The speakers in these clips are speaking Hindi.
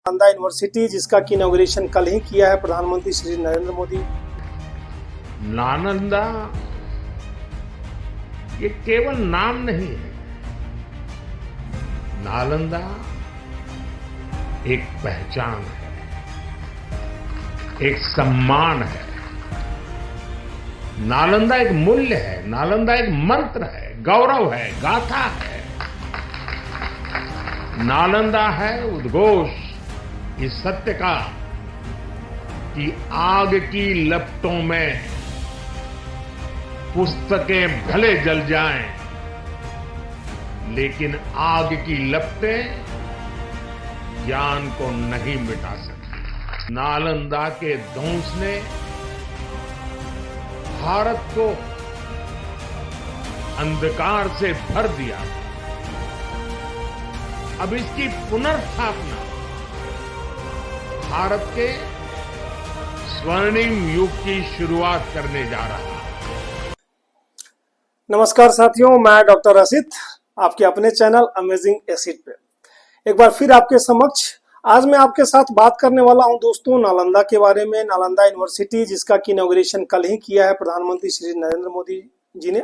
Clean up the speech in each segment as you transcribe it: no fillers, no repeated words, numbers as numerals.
नालंदा यूनिवर्सिटी जिसका की इनॉग्रेशन कल ही किया है प्रधानमंत्री श्री नरेंद्र मोदी। नालंदा ये केवल नाम नहीं है। नालंदा एक पहचान है, एक सम्मान है। नालंदा एक मूल्य है, नालंदा एक मंत्र है, गौरव है, गाथा है। नालंदा है उद्घोष इस सत्य का कि आग की लपटों में पुस्तकें भले जल जाएं, लेकिन आग की लपटें ज्ञान को नहीं मिटा सकती। नालंदा के ध्वंस ने भारत को अंधकार से भर दिया। अब इसकी पुनर्स्थापना भारत के स्वर्णिम युग की शुरुआत करने जा रहा है। नमस्कार साथियों, मैं डॉक्टर रसित आपके अपने चैनल अमेजिंग एसिड पे एक बार फिर आपके समक्ष आज मैं आपके साथ बात करने वाला हूं दोस्तों नालंदा के बारे में। नालंदा यूनिवर्सिटी जिसका की इनॉग्रेशन कल ही किया है प्रधानमंत्री श्री नरेंद्र मोदी जी ने।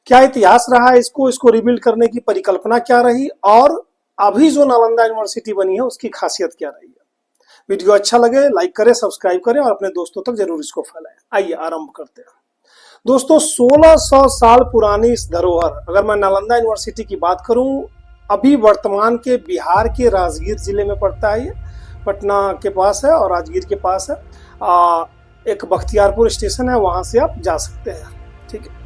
क्या इतिहास रहा है इसको रिबिल्ड करने की परिकल्पना क्या रही और अभी जो नालंदा यूनिवर्सिटी बनी है उसकी खासियत क्या रही है। वीडियो अच्छा लगे लाइक करें, सब्सक्राइब करें और अपने दोस्तों तक जरूर इसको फैलाएं। आइए आरंभ करते हैं दोस्तों। 1600 साल पुरानी इस धरोहर, अगर मैं नालंदा यूनिवर्सिटी की बात करूं, अभी वर्तमान के बिहार के राजगीर जिले में पड़ता है। ये पटना के पास है और राजगीर के पास है। एक बख्तियारपुर स्टेशन है, वहां से आप जा सकते हैं। ठीक है।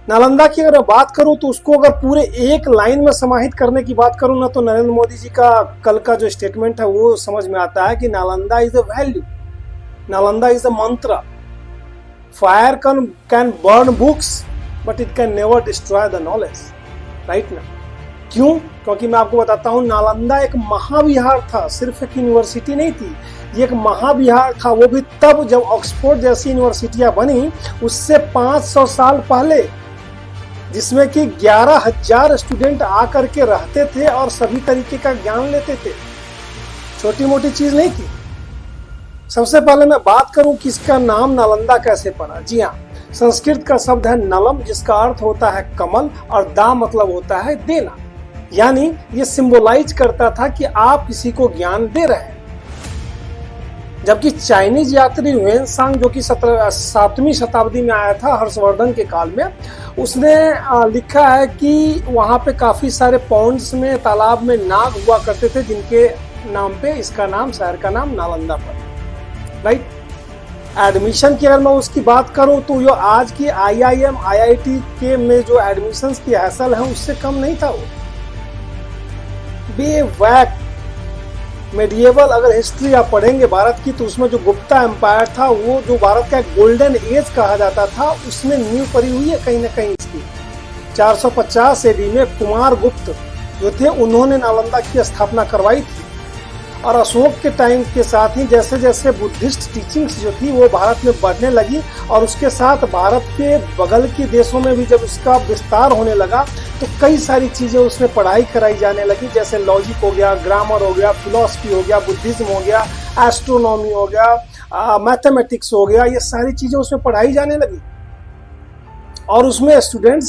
नालंदा की अगर बात करूं तो उसको अगर पूरे एक लाइन में समाहित करने की बात करूं ना, तो नरेंद्र मोदी जी का कल का जो स्टेटमेंट है वो समझ में आता है कि Nalanda is a value, Nalanda is a mantra. Fire can burn books but it can never destroy the knowledge. Right ना? क्यों? क्योंकि मैं आपको बताता हूं, नालंदा एक महाविहार था, सिर्फ एक यूनिवर्सिटी नहीं थी। ये एक महाविहार था, वो भी तब जब ऑक्सफोर्ड जैसी यूनिवर्सिटियां बनी, उससे 500 साल पहले, जिसमें कि 11,000 स्टूडेंट आकर के रहते थे और सभी तरीके का ज्ञान लेते थे। छोटी मोटी चीज नहीं थी। सबसे पहले मैं बात करूं कि इसका नाम नालंदा कैसे पड़ा। जी हाँ, संस्कृत का शब्द है नलम, जिसका अर्थ होता है कमल और दा मतलब होता है देना। यानी ये सिंबलाइज करता था कि आप किसी को ज्ञान दे रहे हैं। जबकि चाइनीज यात्री ह्वेनसांग, जो कि 7वीं शताब्दी में आया था हर्षवर्धन के काल में, उसने लिखा है कि वहां पे काफी सारे पॉन्ड्स में, तालाब में नाग हुआ करते थे, जिनके नाम पे इसका नाम, शहर का नाम नालंदा पड़ा। राइट। एडमिशन की अगर मैं उसकी बात करूं तो जो आज की IIM IIT के में जो एडमिशंस की हैसल है उससे कम नहीं था। वो बेवैक मेडिएवल अगर हिस्ट्री आप पढ़ेंगे भारत की, तो उसमें जो गुप्ता एम्पायर था, वो जो भारत का गोल्डन एज कहा जाता था, उसमें नींव पड़ी हुई है कहीं ना कहीं इसकी। 450 AD में कुमार गुप्त जो थे, उन्होंने नालंदा की स्थापना करवाई थी। और अशोक के टाइम के साथ ही जैसे जैसे बुद्धिस्ट टीचिंग्स जो थी वो भारत में बढ़ने लगी, और उसके साथ भारत के बगल के देशों में भी जब उसका विस्तार होने लगा, तो कई सारी चीजें उसमें पढ़ाई कराई जाने लगी, जैसे लॉजिक हो गया, ग्रामर हो गया, फिलॉसफी हो गया, बुद्धिज्म हो गया, एस्ट्रोनॉमी हो गया, मैथमेटिक्स हो गया। ये सारी चीजें उसमें पढ़ाई जाने लगी। और उसमें स्टूडेंट्स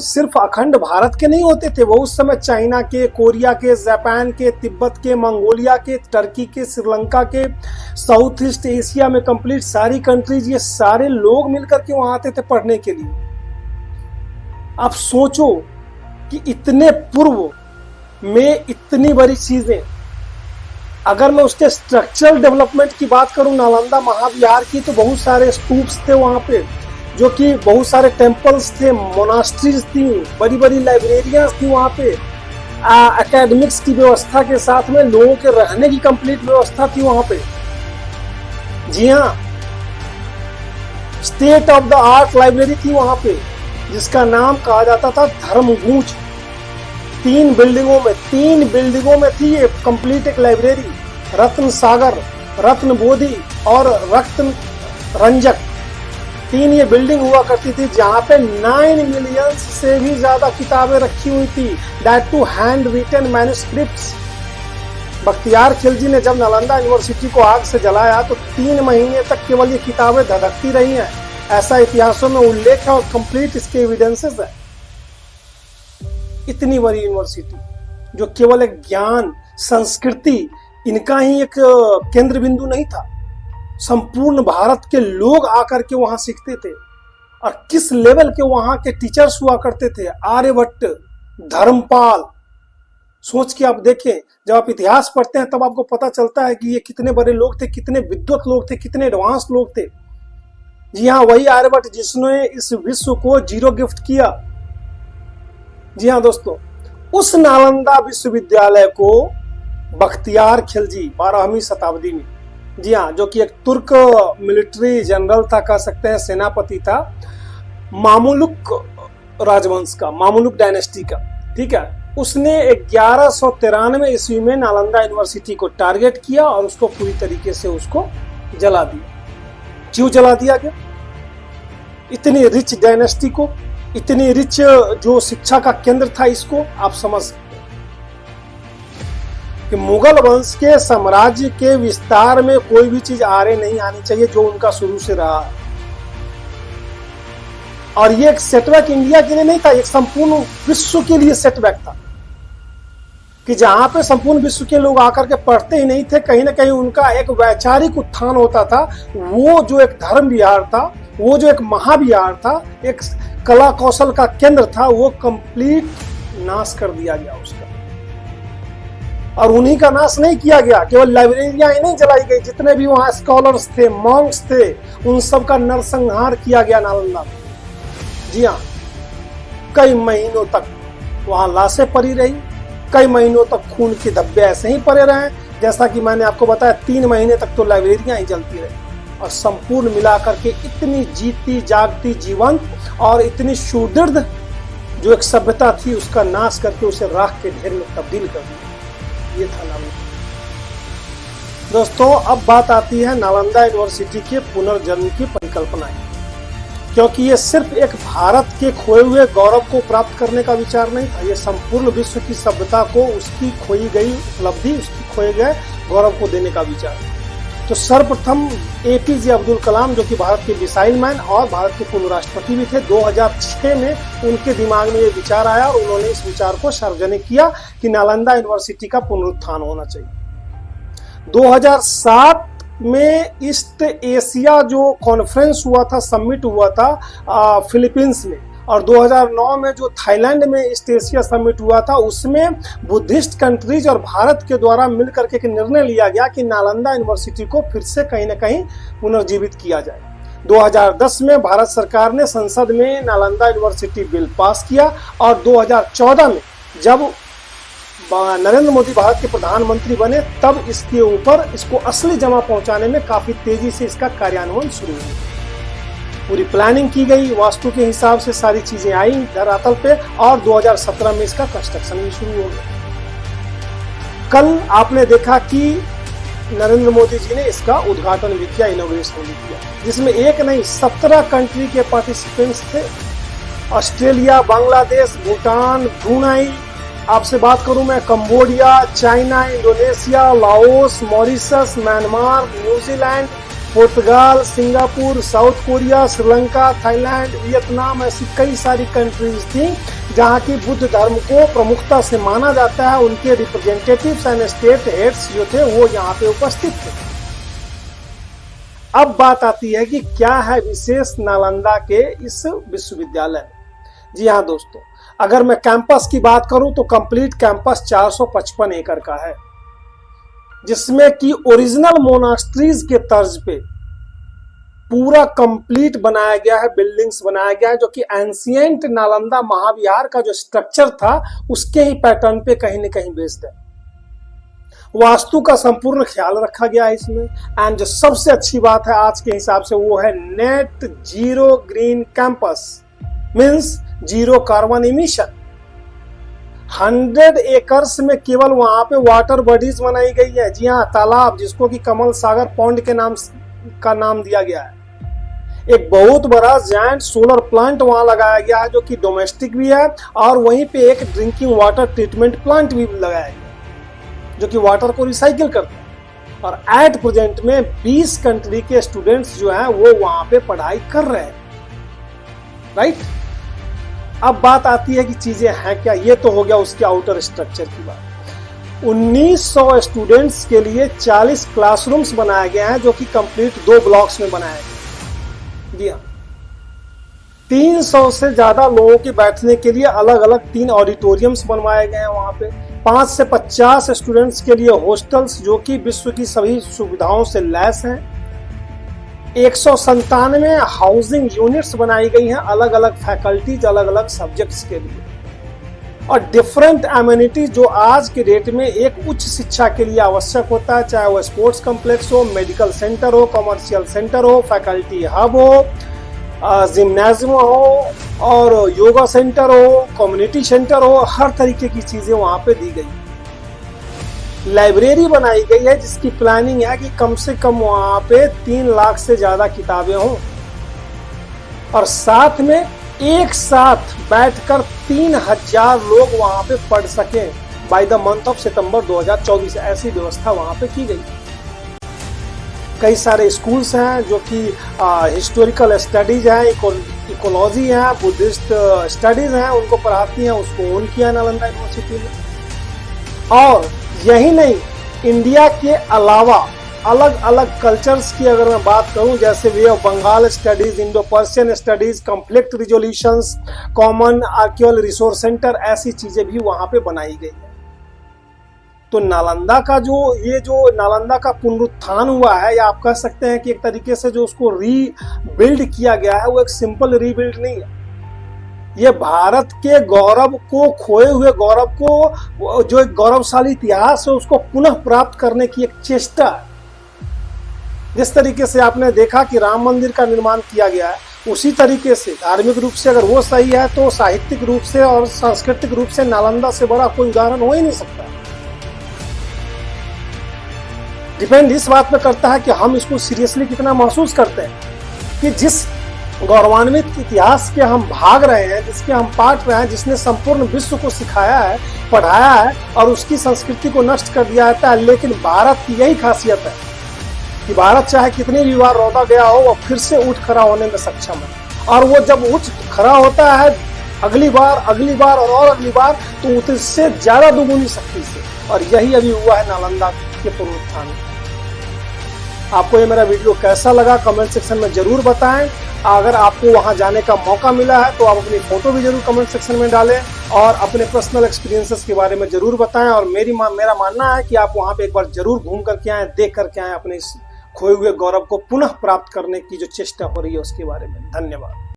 सिर्फ अखंड भारत के नहीं होते थे, वो उस समय चाइना के, कोरिया के, जापान के, तिब्बत के, मंगोलिया के, टर्की के, श्रीलंका के, साउथ ईस्ट एशिया में कंप्लीट सारी कंट्रीज, ये सारे लोग मिलकर के वहां आते थे पढ़ने के लिए। आप सोचो कि इतने पूर्व में इतनी बड़ी चीजें। अगर मैं उसके स्ट्रक्चरल डेवलपमेंट की बात करूं नालंदा महाविहार की, तो बहुत सारे स्तूप्स थे वहां पे, जो कि बहुत सारे टेम्पल्स थे, मोनास्ट्रीज थी, बड़ी बड़ी लाइब्रेरियां थी वहां पे। एकेडमिक्स की व्यवस्था के साथ में लोगों के रहने की कंप्लीट व्यवस्था थी वहां पे। जी हाँ, state of the art library थी वहां पे, जिसका नाम कहा जाता था धर्मगूंज। 3 बिल्डिंगों में थी ये कंप्लीट एक लाइब्रेरी। रत्न सागर, रत्न बोधि और रत्न रंजक, 3 ये बिल्डिंग हुआ करती थी, जहां पे 9 मिलियन से भी ज्यादा किताबें रखी हुई थी, that too hand written manuscripts. Bakhtiyar Khilji ने जब नालंदा यूनिवर्सिटी को आग से जलाया तो 3 महीने तक केवल ये किताबें धधकती रही हैं, ऐसा इतिहासों में उल्लेख है और कंप्लीट इसके एविडेंसेस है। इतनी बड़ी यूनिवर्सिटी जो केवल एक ज्ञान, संस्कृति, इनका ही एक केंद्र बिंदु नहीं था, संपूर्ण भारत के लोग आकर के वहां सीखते थे। और किस लेवल के वहां के टीचर्स हुआ करते थे, आर्यभट्ट, धर्मपाल। सोच के आप देखें, जब आप इतिहास पढ़ते हैं तब आपको पता चलता है कि ये कितने बड़े लोग थे, कितने विद्वत लोग थे, कितने एडवांस लोग थे। जी हाँ, वही आर्यभट्ट जिसने इस विश्व को जीरो गिफ्ट किया। जी हाँ दोस्तों, उस नालंदा विश्वविद्यालय को बख्तियार खिलजी 12वीं शताब्दी में, जी हाँ, जो कि एक तुर्क मिलिट्री जनरल था, कह सकते हैं सेनापति था, मामुलुक राजवंश का, मामुलुक डायनेस्टी का, ठीक है। उसने 1193 ईस्वी में नालंदा यूनिवर्सिटी को टारगेट किया और उसको पूरी तरीके से उसको जला दिया। क्यों जला दिया गया? इतनी रिच डायनेस्टी को, इतनी रिच जो शिक्षा का केंद्र था, इसको आप समझ सकते हैं कि मुगल वंश के साम्राज्य के विस्तार में कोई भी चीज आरे नहीं आनी चाहिए जो उनका शुरू से रहा। और ये एक सेटबैक इंडिया के लिए नहीं था, एक संपूर्ण विश्व के लिए सेटबैक था कि जहां पे संपूर्ण विश्व के लोग आकर के पढ़ते ही नहीं थे, कहीं ना कहीं उनका एक वैचारिक उत्थान होता था। वो जो एक धर्म विहार था, वो जो एक महाविहार था, एक कला कौशल का केंद्र था, वो कंप्लीट नाश कर दिया गया उसका। और उन्हीं का नाश नहीं किया गया, केवल लाइब्रेरियां ही नहीं जलाई गई, जितने भी वहां स्कॉलर्स थे, मॉन्क्स थे, उन सब का नरसंहार किया गया नालंदा में। जी हाँ, कई महीनों तक वहां लाशें पड़ी रही, कई महीनों तक खून के धब्बे ऐसे ही पड़े रहे। जैसा कि मैंने आपको बताया, 3 महीने तक तो लाइब्रेरियां ही जलती रही। और संपूर्ण मिलाकर के इतनी जीती जागती, जीवंत और इतनी सुदृढ़ जो एक सभ्यता थी, उसका नाश करके उसे राख के ढेर में तब्दील कर दिया। ये था नालंदा। दोस्तों, अब बात आती है नालंदा यूनिवर्सिटी के पुनर्जन्म की परिकल्पना की, क्योंकि ये सिर्फ एक भारत के खोए हुए गौरव को प्राप्त करने का विचार नहीं था, ये संपूर्ण विश्व की सभ्यता को उसकी खोई गई उपलब्धि, उसकी खोए गए गौरव को देने का विचार। तो सर्वप्रथम एपीजे अब्दुल कलाम, जो कि भारत के मिसाइल मैन और भारत के पूर्व राष्ट्रपति भी थे, 2006 में उनके दिमाग में ये विचार आया और उन्होंने इस विचार को सार्वजनिक किया कि नालंदा यूनिवर्सिटी का पुनरुत्थान होना चाहिए। 2007 में ईस्ट एशिया जो कॉन्फ्रेंस हुआ था, समिट हुआ था फिलीपींस में, और 2009 में जो थाईलैंड में ईस्ट एशिया समिट हुआ था, उसमें बुद्धिस्ट कंट्रीज और भारत के द्वारा मिलकर के निर्णय लिया गया कि नालंदा यूनिवर्सिटी को फिर से कहीं ना कहीं पुनर्जीवित किया जाए। 2010 में भारत सरकार ने संसद में नालंदा यूनिवर्सिटी बिल पास किया और 2014 में जब नरेंद्र मोदी भारत के प्रधानमंत्री बने, तब इसके ऊपर इसको असली जमा पहुंचाने में काफी तेजी से इसका कार्यान्वयन शुरू हुआ। पूरी प्लानिंग की गई, वास्तु के हिसाब से सारी चीजें आई धरातल पे, और 2017 में इसका कंस्ट्रक्शन भी शुरू हो गया। कल आपने देखा कि नरेंद्र मोदी जी ने इसका उद्घाटन भी किया, इनोग्रेशन भी किया, जिसमें एक नहीं 17 कंट्री के पार्टिसिपेंट्स थे। ऑस्ट्रेलिया, बांग्लादेश, भूटान, ब्रुनाई, आपसे बात करूं मैं, Cambodia, China, Indonesia, Laos, Mauritius, Myanmar, New Zealand, पुर्तगाल, Singapore, South Korea, Sri Lanka, Thailand, Vietnam, ऐसी कई सारी कंट्रीज थी जहां की बुद्ध धर्म को प्रमुखता से माना जाता है। उनके रिप्रेजेंटेटिव्स एंड स्टेट हेड्स जो थे वो यहाँ पे उपस्थित थे। अब बात आती है कि क्या है विशेष नालंदा के इस विश्वविद्यालय में। जी हाँ दोस्तों, अगर मैं कैंपस की बात करूं तो कंप्लीट कैंपस 455 एकड़ का है, जिसमें कि ओरिजिनल मोनास्ट्रीज के तर्ज पे पूरा कंप्लीट बनाया गया है, बिल्डिंग्स बनाया गया है, जो कि एंशिएंट नालंदा महाविहार का जो स्ट्रक्चर था उसके ही पैटर्न पे कहीं न कहीं बेस्ड है। वास्तु का संपूर्ण ख्याल रखा गया है इसमें। एंड जो सबसे अच्छी बात है आज के हिसाब से, वो है net zero green campus, means zero carbon emission. 100 acres में केवल वहां पे वाटर बॉडीज बनाई गई है। जी हाँ, तालाब, जिसको कि कमल सागर पॉन्ड के नाम दिया गया है। एक बहुत बड़ा जायंट सोलर प्लांट वहां लगाया गया है, जो कि डोमेस्टिक भी है, और वहीं पे एक ड्रिंकिंग वाटर ट्रीटमेंट प्लांट भी लगाया गया। जो कि वाटर को रिसाइकिल करते हैं, और एट प्रेजेंट में 20 कंट्री के स्टूडेंट्स जो हैं वो वहां पे पढ़ाई कर रहे हैं, राइट। अब बात आती है कि चीजें हैं क्या। ये तो हो गया उसके आउटर स्ट्रक्चर की बात। 1900 स्टूडेंट्स के लिए 40 क्लासरूम्स बनाए गए हैं, जो कि कंप्लीट 2 ब्लॉक्स में बनाए गए। जी हाँ, 300 से ज्यादा लोगों के बैठने के लिए अलग अलग 3 ऑडिटोरियम्स बनवाए गए हैं वहां पे। 5 से 50 स्टूडेंट्स के लिए हॉस्टल्स, जो कि विश्व की सभी सुविधाओं से लैस हैं। 197 हाउसिंग यूनिट्स बनाई गई हैं, अलग अलग फैकल्टीज, अलग अलग सब्जेक्ट्स के लिए, और डिफरेंट एम्यूनिटी जो आज के डेट में एक उच्च शिक्षा के लिए आवश्यक होता है, चाहे वो स्पोर्ट्स कॉम्प्लेक्स हो, मेडिकल सेंटर हो, कमर्शियल सेंटर हो, फैकल्टी हब हो, जिम्नाजियम हो, और योगा सेंटर हो, कम्युनिटी सेंटर हो, हर तरीके की चीजें वहां पे दी गई। लाइब्रेरी बनाई गई है जिसकी प्लानिंग है कि कम से कम वहां पे 3 लाख से ज्यादा किताबें हों, और साथ में एक साथ बैठकर 3000 लोग वहां पे पढ़ सकें बाय द मंथ ऑफ सितंबर 2024। ऐसी व्यवस्था वहां पे की गई। कई सारे स्कूल्स हैं जो कि हिस्टोरिकल स्टडीज हैं, इकोलॉजी है, बुद्धिस्ट स्टडीज हैं, उनको पढ़ाती हैं, उसको ओन किया नालंदा यूनिवर्सिटी ने। और यही नहीं, इंडिया के अलावा अलग अलग कल्चर्स की अगर मैं बात करूं, जैसे Bay of Bengal studies, Indo Persian studies, conflict resolutions, common archival resource centre, ऐसी चीजें भी वहां पे बनाई गई है। तो नालंदा का जो नालंदा का पुनरुत्थान हुआ है, या आप कह सकते हैं कि एक तरीके से जो उसको रीबिल्ड किया गया है, वो एक सिंपल रीबिल्ड नहीं है। ये भारत के गौरव को, खोए हुए गौरव को, जो एक गौरवशाली इतिहास है, उसको पुनः प्राप्त करने की एक चेष्टा है। जिस तरीके से आपने देखा कि राम मंदिर का निर्माण किया गया है, उसी तरीके से धार्मिक रूप से अगर वो सही है, तो साहित्यिक रूप से और सांस्कृतिक रूप से नालंदा से बड़ा कोई उदाहरण हो ही नहीं सकता। डिपेंड इस बात पे करता है कि हम इसको सीरियसली कितना महसूस करते हैं, कि जिस गौरवान्वित इतिहास के हम भाग रहे हैं, जिसके हम पाठ रहे हैं, जिसने संपूर्ण विश्व को सिखाया है, पढ़ाया है, और उसकी संस्कृति को नष्ट कर दिया जाता है। लेकिन भारत की यही खासियत है कि भारत चाहे कितनी भी बार रौंदा गया हो, वह फिर से उठ खड़ा होने में सक्षम है। और वो जब उठ खड़ा होता है अगली बार और अगली बार, तो उससे ज्यादा दुगुनी शक्ति से। और यही अभी हुआ है नालंदा के पुनरुत्थान में। आपको ये मेरा वीडियो कैसा लगा कमेंट सेक्शन में जरूर बताएं। अगर आपको वहां जाने का मौका मिला है तो आप अपनी फोटो भी जरूर कमेंट सेक्शन में डालें, और अपने पर्सनल एक्सपीरियंसेस के बारे में जरूर बताएं। और मेरा मानना है कि आप वहां पे एक बार जरूर घूम करके आए, देख करके आए, अपने खोए हुए गौरव को पुनः प्राप्त करने की जो चेष्टा हो रही है उसके बारे में। धन्यवाद।